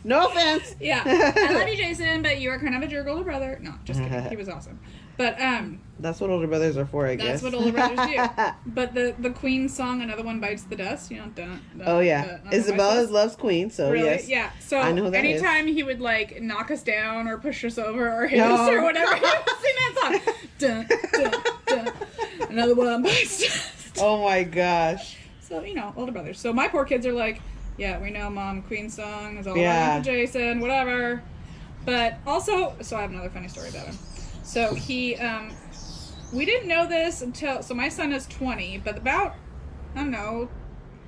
Speaker 4: No offense.
Speaker 3: Yeah. I love you, Jason, but you are kind of a jerk older brother. No, just kidding. He was awesome. But
Speaker 4: that's what older brothers are for, I guess.
Speaker 3: That's what older brothers do. But the Queen song, Another One Bites the Dust,
Speaker 4: Oh yeah, Isabella loves Queen, so
Speaker 3: really?
Speaker 4: Yes.
Speaker 3: Yeah. So
Speaker 4: I know who that
Speaker 3: anytime he would like knock us down or push us over or hit us or whatever, he would sing that song. Dun, dun, dun. Another One Bites the Dust.
Speaker 4: Oh my gosh.
Speaker 3: So older brothers. So my poor kids are like, yeah, we know, Mom, Queen song is all about Uncle Jason, whatever. But also, so I have another funny story about him. So he, we didn't know this until, so my son is 20, but about, I don't know,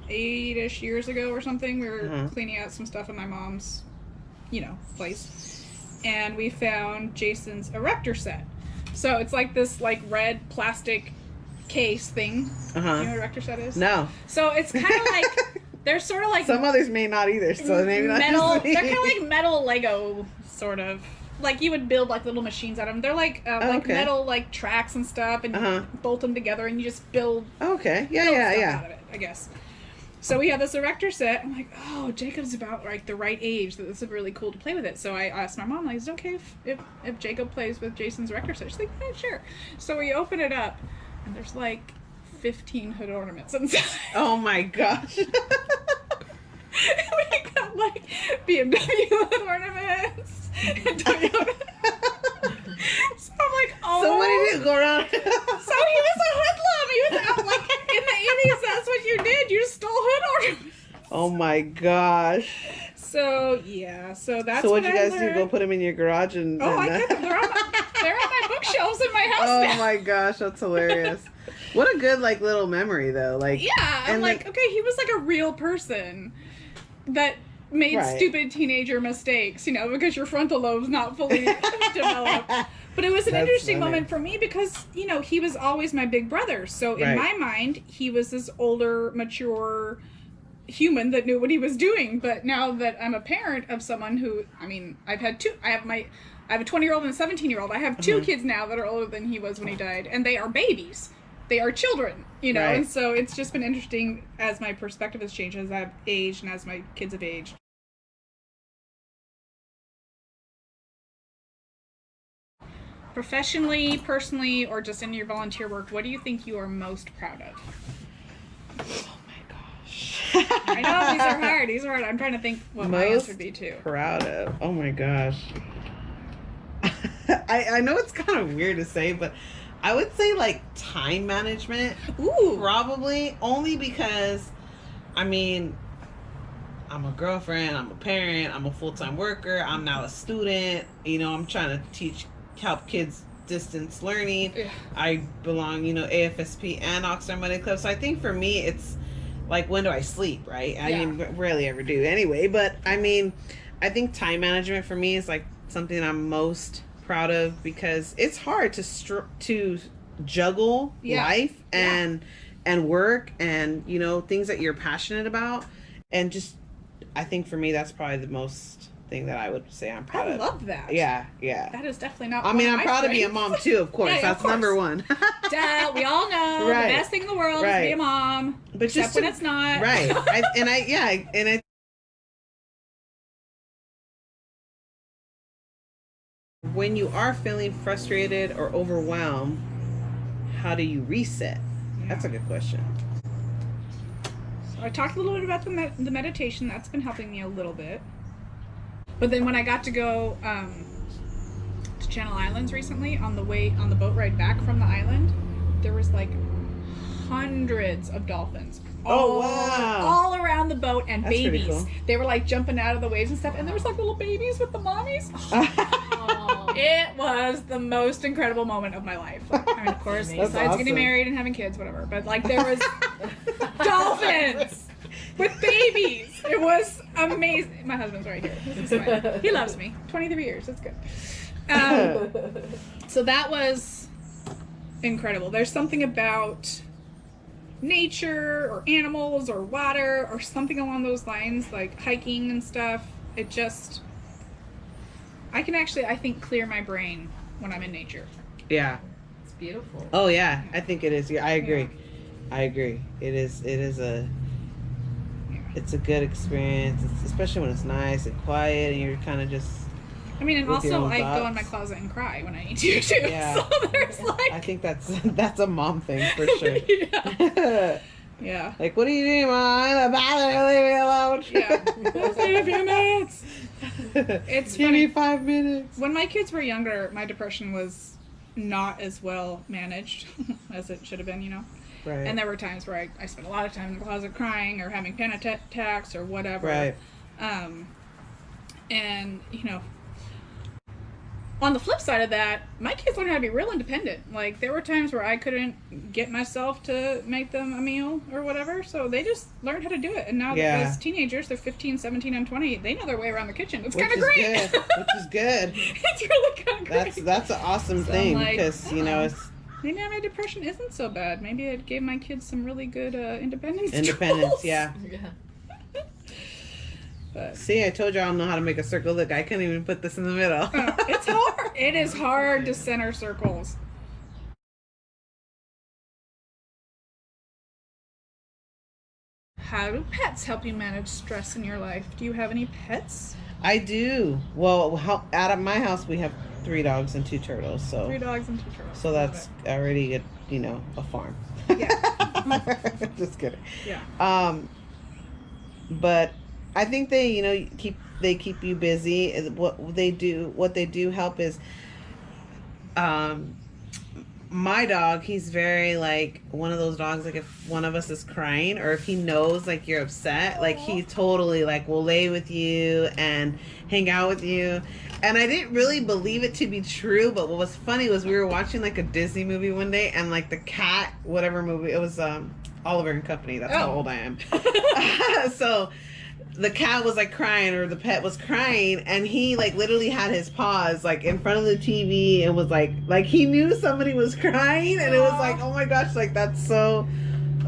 Speaker 3: 8-ish years ago or something, we were cleaning out some stuff in my mom's, place. And we found Jason's erector set. So it's like this red plastic case thing. You know what erector set is?
Speaker 4: No.
Speaker 3: So it's kind of like, they're sort of like.
Speaker 4: Some others may not either, so maybe not.
Speaker 3: Metal, they're kind of like metal Lego, sort of. Like you would build like little machines out of them. They're like metal like tracks and stuff, and you bolt them together, and you just build.
Speaker 4: Okay. Yeah.
Speaker 3: Out of it, I guess. So we have this erector set. I'm like, oh, Jacob's about like the right age that this would be really cool to play with it. So I asked my mom, like, is it okay if Jacob plays with Jason's erector set? She's like, yeah, sure. So we open it up, and there's like 15 hood ornaments inside.
Speaker 4: Oh my gosh.
Speaker 3: We got like BMW hood ornaments and Toyota. So I'm like, oh.
Speaker 4: So what did you go around?
Speaker 3: So he was a hoodlum. He was out like in the 80s. That's what you did. You stole hood ornaments.
Speaker 4: Oh my gosh.
Speaker 3: So yeah. So that's.
Speaker 4: So
Speaker 3: what
Speaker 4: what'd you guys do?
Speaker 3: learned.
Speaker 4: Go put them in your garage and.
Speaker 3: Oh, I kept them. They're on my bookshelves in my house
Speaker 4: Oh
Speaker 3: now.
Speaker 4: my gosh, that's hilarious. What a good like little memory though. Like
Speaker 3: Yeah, I'm
Speaker 4: and
Speaker 3: like, okay, he was like a real person that made
Speaker 4: Right.
Speaker 3: stupid teenager mistakes, you know, because your frontal lobe's not fully developed. But it was an
Speaker 4: That's
Speaker 3: interesting
Speaker 4: funny.
Speaker 3: moment for me because, you know, he was always my big brother. So in
Speaker 4: Right.
Speaker 3: my mind, he was this older, mature human that knew what he was doing. But now that I'm a parent of someone who, I mean, I have a 20-year-old and a 17-year-old. I have two kids now that are older than he was when he died, and they are babies. They are children, you know,
Speaker 4: Right.
Speaker 3: and so it's just been interesting as my perspective has changed as I've aged and as my kids have aged. Professionally, personally, or just in your volunteer work, what do you think you are most proud of?
Speaker 4: Oh my gosh.
Speaker 3: I know these are hard. These are hard. I'm trying to think what my
Speaker 4: Most
Speaker 3: answer would be too.
Speaker 4: Proud of. Oh my gosh. I know it's kind of weird to say, but I would say like time management.
Speaker 3: Ooh.
Speaker 4: Probably only because, I mean, I'm a girlfriend, I'm a parent, I'm a full-time worker, I'm now a student, you know, I'm trying to help kids distance learning.
Speaker 3: Yeah.
Speaker 4: I belong, you know, AFSP and Oxnard Monday Club. So I think for me, it's like, when do I sleep, right? I
Speaker 3: Yeah.
Speaker 4: mean, rarely ever do anyway, but I mean, I think time management for me is like something I'm most proud of because it's hard to juggle
Speaker 3: Yeah.
Speaker 4: life
Speaker 3: Yeah.
Speaker 4: and work and, you know, things that you're passionate about. And just, I think for me, that's probably the most thing that I would say I'm proud
Speaker 3: I
Speaker 4: of.
Speaker 3: love that.
Speaker 4: Yeah.
Speaker 3: That is definitely not.
Speaker 4: I mean,
Speaker 3: one
Speaker 4: I'm
Speaker 3: of my
Speaker 4: proud to be a
Speaker 3: strengths.
Speaker 4: mom too, of course.
Speaker 3: Yeah, of
Speaker 4: That's
Speaker 3: course.
Speaker 4: number one.
Speaker 3: Duh, we all know
Speaker 4: Right.
Speaker 3: the best thing in the world is to
Speaker 4: Right.
Speaker 3: be a mom,
Speaker 4: But
Speaker 3: except
Speaker 4: just
Speaker 3: when
Speaker 4: to-
Speaker 3: it's not.
Speaker 4: Right. When you are feeling frustrated or overwhelmed, how do you reset? That's a good question.
Speaker 3: So I talked a little bit about the meditation. That's been helping me a little bit. But then when I got to go to Channel Islands recently on the boat ride back from the island, there was like hundreds of dolphins.
Speaker 4: Oh, wow.
Speaker 3: All around the boat and
Speaker 4: That's pretty
Speaker 3: babies.
Speaker 4: cool.
Speaker 3: They were like jumping out of the waves and stuff, and there was like little babies with the mommies. It was the most incredible moment of my life. I mean, of course,
Speaker 7: That's
Speaker 3: besides
Speaker 4: awesome.
Speaker 3: getting married and having kids, whatever. But like, there was dolphins with babies. It was amazing. My husband's right here. This is fine. He loves me. 23 years. That's good. So that was incredible. There's something about nature or animals or water or something along those lines, like hiking and stuff. It just, I can actually, I think, clear my brain when I'm in nature.
Speaker 4: Yeah.
Speaker 7: It's beautiful.
Speaker 4: Oh yeah, I think it is. Yeah, I agree.
Speaker 3: Yeah.
Speaker 4: I agree. It's a good experience, especially when it's nice and quiet and you're kind of just.
Speaker 3: I mean, and
Speaker 4: With your
Speaker 3: also
Speaker 4: own
Speaker 3: I go in
Speaker 4: thoughts.
Speaker 3: my closet and cry when I need to too.
Speaker 4: Yeah.
Speaker 3: So there's like,
Speaker 4: I think that's a mom thing for sure.
Speaker 3: yeah. Yeah.
Speaker 4: Like, what are you doing, Mom? Leave me alone.
Speaker 3: Yeah. Just need a few minutes. It's
Speaker 4: Give
Speaker 3: funny.
Speaker 4: me 5 minutes.
Speaker 3: When my kids were younger, my depression was not as well managed as it should have been, you know?
Speaker 4: Right.
Speaker 3: And there were times where I spent a lot of time in the closet crying or having panic attacks or whatever.
Speaker 4: Right.
Speaker 3: And, you know, on the flip side of that, my kids learned how to be real independent. Like, there were times where I couldn't get myself to make them a meal or whatever, so they just learned how to do it. And now
Speaker 4: Yeah.
Speaker 3: as teenagers, they're 15, 17, and 20, they know their way around the kitchen. It's
Speaker 4: Which
Speaker 3: kind of
Speaker 4: is
Speaker 3: great.
Speaker 4: good. Which is good.
Speaker 3: It's really kind of great.
Speaker 4: That's an awesome
Speaker 3: So
Speaker 4: thing
Speaker 3: I'm like,
Speaker 4: because you know
Speaker 3: oh.
Speaker 4: it's
Speaker 3: Maybe my depression isn't so bad. Maybe it gave my kids some really good independence.
Speaker 4: independence.
Speaker 3: tools.
Speaker 4: Yeah.
Speaker 7: Yeah.
Speaker 3: But
Speaker 4: See, I told you I don't know how to make a circle. Look, I couldn't even put this in the middle.
Speaker 3: it's hard. It is hard to center circles. How do pets help you manage stress in your life? Do you have any pets?
Speaker 4: I do. Well, out of my house, we have 3 dogs and 2 turtles. So
Speaker 3: 3 dogs and 2 turtles.
Speaker 4: so that's already you know, a farm.
Speaker 3: Yeah.
Speaker 4: Just kidding.
Speaker 3: Yeah.
Speaker 4: But I think they, you know, keep you busy. What they do help is, my dog, he's very like one of those dogs, like if one of us is crying or if he knows like you're upset, like he totally like will lay with you and hang out with you. And I didn't really believe it to be true, but what was funny was we were watching like a Disney movie one day, and like the cat, whatever movie it was, Oliver and Company, that's how old I am. So the cat was like crying, or the pet was crying, and he like literally had his paws like in front of the TV and was like he knew somebody was crying, and it was like, oh my gosh, like that's so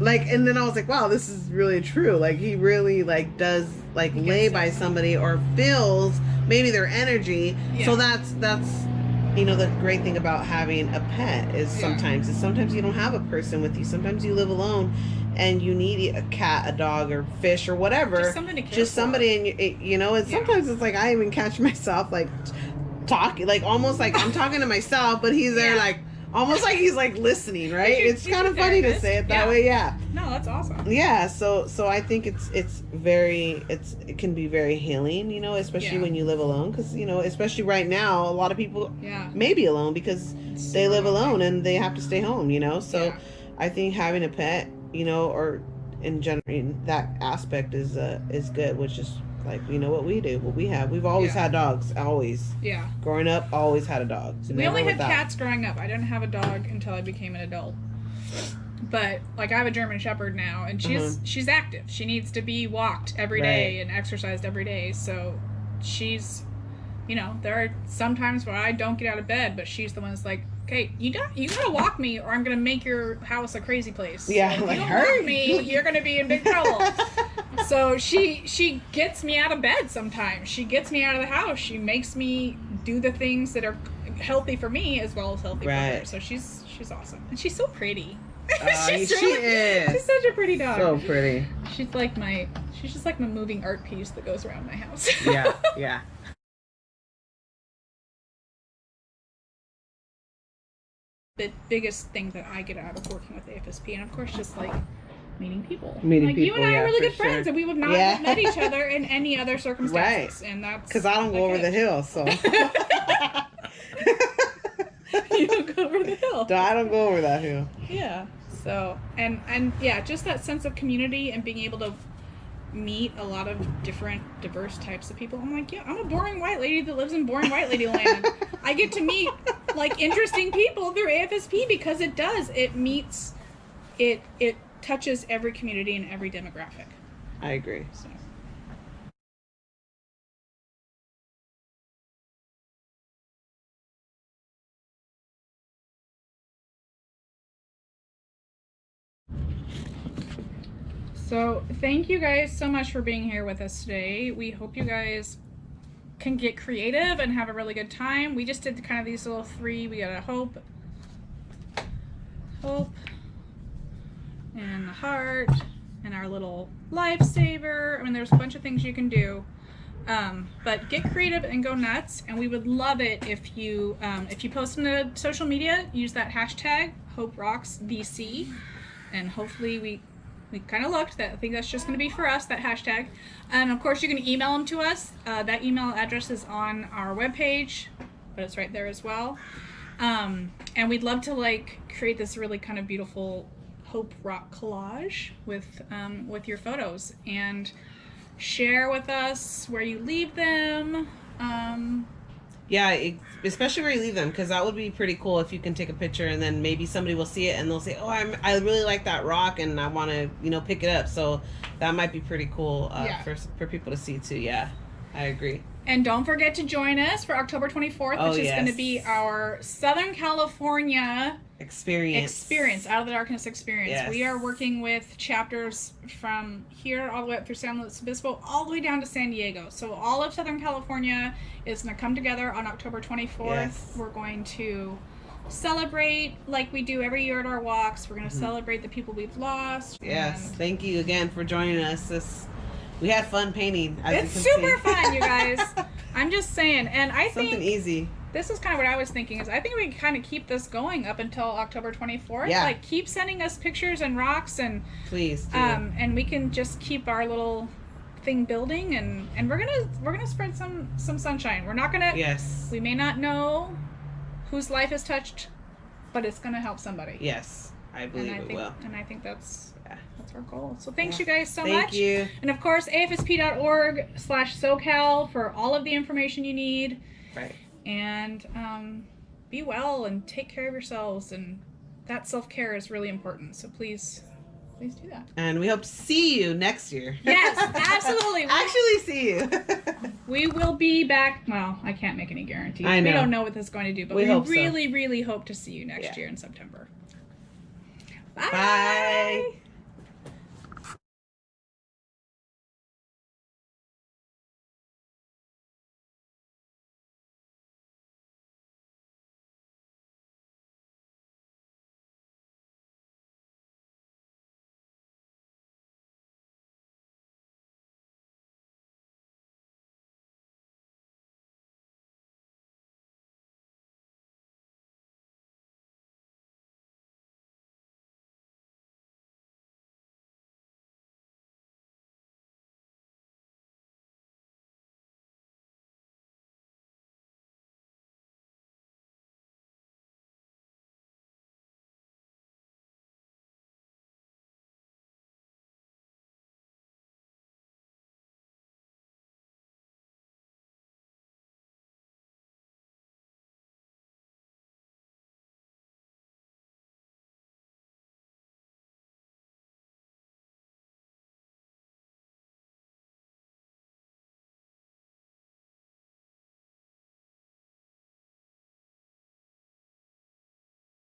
Speaker 4: like. And then I was like, wow, this is really true. Like he really like does like lay by somebody or feels maybe their energy. So that's you know, the great thing about having a pet is sometimes you don't have a person with you. Sometimes you live alone and you need a cat, a dog, or fish, or whatever. Just somebody, and you know. And sometimes it's like I even catch myself like talking, like almost like I'm talking to myself, but he's there like almost like he's like listening, right? It's kind of funny to say it that way. Yeah.
Speaker 3: No, that's awesome.
Speaker 4: Yeah. So I think it can be very healing, you know, especially when you live alone, because you know, especially right now, a lot of people may be alone because they live alone and they have to stay home, you know. So I think having a pet, you know, or in general, that aspect is good, which is like, you know, what we do, what we have. We've always had dogs, always. Yeah. Growing up, always had a dog.
Speaker 3: We only had cats growing up. I didn't have a dog until I became an adult. But like I have a German Shepherd now, and she's active. She needs to be walked every day and exercised every day. So she's, you know, there are some times where I don't get out of bed, but she's the one that's like, okay, you gotta walk me, or I'm gonna make your house a crazy place.
Speaker 4: Yeah,
Speaker 3: so
Speaker 4: like
Speaker 3: if you don't walk me, you're gonna be in big trouble. So she gets me out of bed sometimes. She gets me out of the house. She makes me do the things that are healthy for me as well as healthy for her. So she's awesome, and she's so pretty.
Speaker 4: She is.
Speaker 3: She's such a pretty dog.
Speaker 4: So pretty.
Speaker 3: She's just like my moving art piece that goes around my house.
Speaker 4: Yeah.
Speaker 3: The biggest thing that I get out of working with AFSP, and of course just like meeting people. You and I are really good friends, and we would not have met each other in any other circumstances. And that's
Speaker 4: because I don't go over the hill, so
Speaker 3: you don't go over the hill.
Speaker 4: I don't go over that hill.
Speaker 3: Yeah. So and yeah, just that sense of community and being able to meet a lot of different diverse types of people. I'm like, yeah, I'm a boring white lady that lives in boring white lady land. I get to meet like interesting people through AFSP because it touches every community and every demographic.
Speaker 4: I agree.
Speaker 3: So. So thank you guys so much for being here with us today. We hope you guys can get creative and have a really good time. We just did kind of these little three. We got a hope, and the heart, and our little lifesaver. I mean, there's a bunch of things you can do. But get creative and go nuts. And we would love it if you post on the social media, use that hashtag HopeRocksVC, and hopefully we kind of looked. I think that's just going to be for us, that hashtag. And of course, you can email them to us. That email address is on our webpage, but it's right there as well. And we'd love to like create this really kind of beautiful Hope Rock collage with your photos, and share with us where you leave them.
Speaker 4: Especially where you leave them, because that would be pretty cool if you can take a picture and then maybe somebody will see it and they'll say, oh, I really like that rock and I want to, you know, pick it up. So that might be pretty cool for people to see too. Yeah, I agree.
Speaker 3: And don't forget to join us for October 24th, which is going to be our Southern California experience, Out of the Darkness experience. Yes. We are working with chapters from here all the way up through San Luis Obispo, all the way down to San Diego. So all of Southern California is going to come together on October 24th. Yes. We're going to celebrate like we do every year at our walks. We're going to celebrate the people we've lost.
Speaker 4: Yes. Thank you again for joining us. We had fun painting.
Speaker 3: It's super fun, you guys. I'm just saying. And I think
Speaker 4: something easy.
Speaker 3: this is kind of what I was thinking is I think we can kind of keep this going up until October 24th.
Speaker 4: Yeah.
Speaker 3: Like keep sending us pictures and rocks and
Speaker 4: Please do.
Speaker 3: and we can just keep our little thing building and we're gonna spread some sunshine. We're not gonna
Speaker 4: Yes.
Speaker 3: we may not know whose life is touched, but it's gonna help somebody.
Speaker 4: Yes. I believe it will.
Speaker 3: And I think that's
Speaker 4: Yeah.
Speaker 3: our goal. So thanks you guys so much.
Speaker 4: Thank you.
Speaker 3: And of course, afsp.org/SoCal for all of the information you need.
Speaker 4: Right.
Speaker 3: And be well and take care of yourselves. And that self-care is really important. So please do that.
Speaker 4: And we hope to see you next year.
Speaker 3: Yes, absolutely.
Speaker 4: Actually see you.
Speaker 3: We will be back. Well, I can't make any guarantees.
Speaker 4: I know.
Speaker 3: We don't know what this is going to do, but we
Speaker 4: hope so.
Speaker 3: really, really hope to see you next year in September. Bye.
Speaker 4: Bye.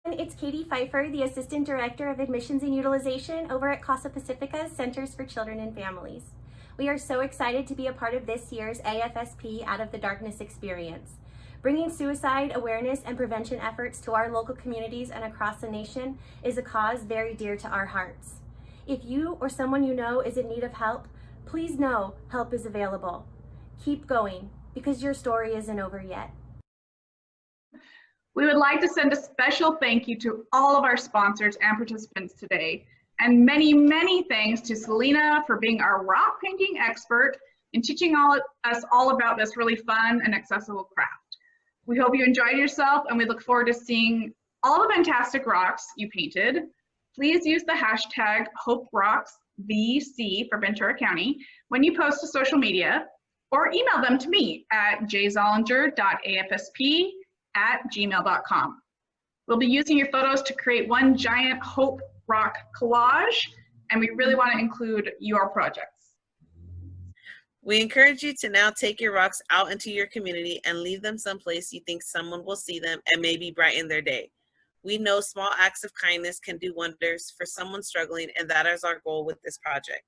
Speaker 8: It's Katie Pfeiffer, the Assistant Director of Admissions and Utilization over at Casa Pacifica's Centers for Children and Families. We are so excited to be a part of this year's AFSP Out of the Darkness experience. Bringing suicide awareness and prevention efforts to our local communities and across the nation is a cause very dear to our hearts. If you or someone you know is in need of help, please know help is available. Keep going, because your story isn't over yet.
Speaker 2: We would like to send a special thank you to all of our sponsors and participants today. And many, many thanks to Selena for being our rock painting expert and teaching us all about this really fun and accessible craft. We hope you enjoyed yourself and we look forward to seeing all the fantastic rocks you painted. Please use the hashtag HopeRocksVC for Ventura County when you post to social media, or email them to me at jzollinger.afsp@gmail.com. We'll be using your photos to create one giant Hope Rock collage, and we really want to include your projects.
Speaker 1: We encourage you to now take your rocks out into your community and leave them someplace you think someone will see them and maybe brighten their day. We know small acts of kindness can do wonders for someone struggling, and that is our goal with this project.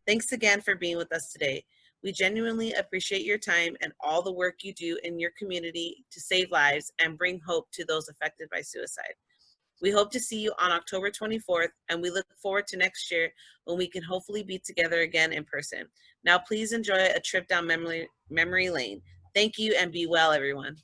Speaker 1: Thanks again for being with us today. We genuinely appreciate your time and all the work you do in your community to save lives and bring hope to those affected by suicide. We hope to see you on October 24th, and we look forward to next year when we can hopefully be together again in person. Now, please enjoy a trip down memory lane. Thank you, and be well, everyone.